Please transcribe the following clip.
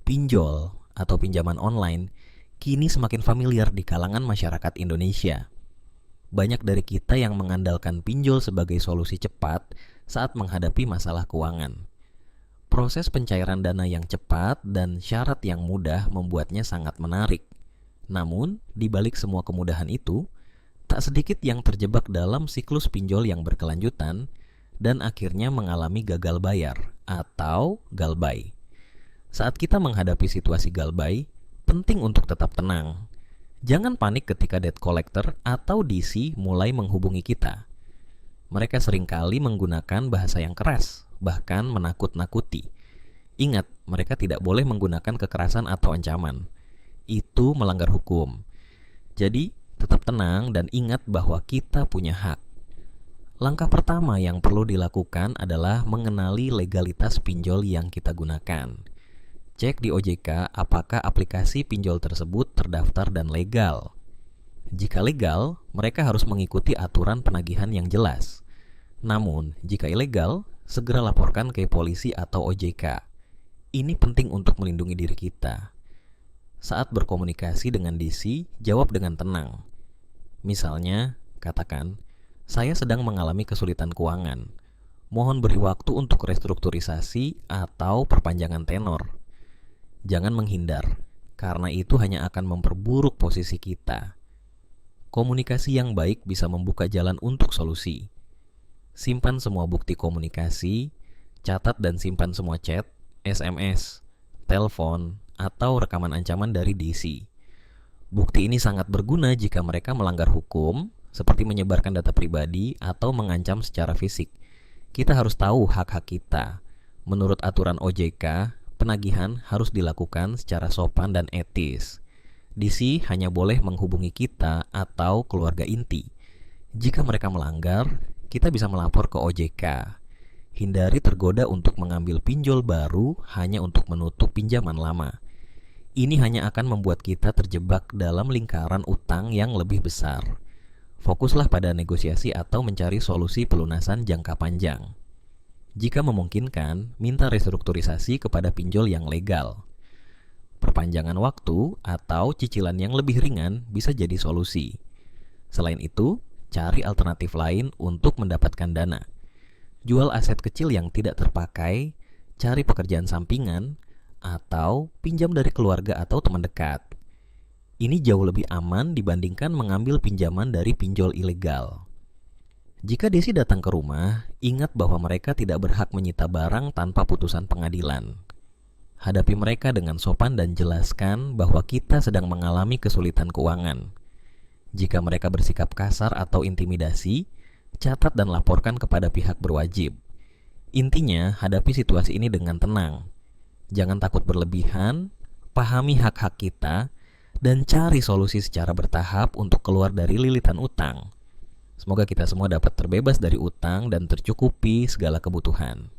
Pinjol atau pinjaman online kini semakin familiar di kalangan masyarakat Indonesia. Banyak dari kita yang mengandalkan pinjol sebagai solusi cepat saat menghadapi masalah keuangan. Proses pencairan dana yang cepat dan syarat yang mudah membuatnya sangat menarik. Namun, di balik semua kemudahan itu, tak sedikit yang terjebak dalam siklus pinjol yang berkelanjutan dan akhirnya mengalami gagal bayar atau galbay. Saat kita menghadapi situasi galbay, penting untuk tetap tenang. Jangan panik ketika debt collector atau DC mulai menghubungi kita. Mereka seringkali menggunakan bahasa yang keras, bahkan menakut-nakuti. Ingat, mereka tidak boleh menggunakan kekerasan atau ancaman. Itu melanggar hukum. Jadi, tetap tenang dan ingat bahwa kita punya hak. Langkah pertama yang perlu dilakukan adalah mengenali legalitas pinjol yang kita gunakan. Cek di OJK apakah aplikasi pinjol tersebut terdaftar dan legal. Jika legal, mereka harus mengikuti aturan penagihan yang jelas. Namun, jika ilegal, segera laporkan ke polisi atau OJK. Ini penting untuk melindungi diri kita. Saat berkomunikasi dengan DC, jawab dengan tenang. Misalnya, katakan, "Saya sedang mengalami kesulitan keuangan. Mohon beri waktu untuk restrukturisasi atau perpanjangan tenor." Jangan menghindar, karena itu hanya akan memperburuk posisi kita. Komunikasi yang baik bisa membuka jalan untuk solusi. Simpan semua bukti komunikasi, catat dan simpan semua chat, SMS, telepon, atau rekaman ancaman dari DC. Bukti ini sangat berguna jika mereka melanggar hukum, seperti menyebarkan data pribadi atau mengancam secara fisik. Kita harus tahu hak-hak kita. Menurut aturan OJK, penagihan harus dilakukan secara sopan dan etis. DC hanya boleh menghubungi kita atau keluarga inti. Jika mereka melanggar, kita bisa melapor ke OJK. Hindari tergoda untuk mengambil pinjol baru hanya untuk menutup pinjaman lama. Ini hanya akan membuat kita terjebak dalam lingkaran utang yang lebih besar. Fokuslah pada negosiasi atau mencari solusi pelunasan jangka panjang. Jika memungkinkan, minta restrukturisasi kepada pinjol yang legal. Perpanjangan waktu atau cicilan yang lebih ringan bisa jadi solusi. Selain itu, cari alternatif lain untuk mendapatkan dana. Jual aset kecil yang tidak terpakai, cari pekerjaan sampingan, atau pinjam dari keluarga atau teman dekat. Ini jauh lebih aman dibandingkan mengambil pinjaman dari pinjol ilegal. Jika Desi datang ke rumah, ingat bahwa mereka tidak berhak menyita barang tanpa putusan pengadilan. Hadapi mereka dengan sopan dan jelaskan bahwa kita sedang mengalami kesulitan keuangan. Jika mereka bersikap kasar atau intimidasi, catat dan laporkan kepada pihak berwajib. Intinya, hadapi situasi ini dengan tenang. Jangan takut berlebihan, pahami hak-hak kita, dan cari solusi secara bertahap untuk keluar dari lilitan utang. Semoga kita semua dapat terbebas dari utang dan tercukupi segala kebutuhan.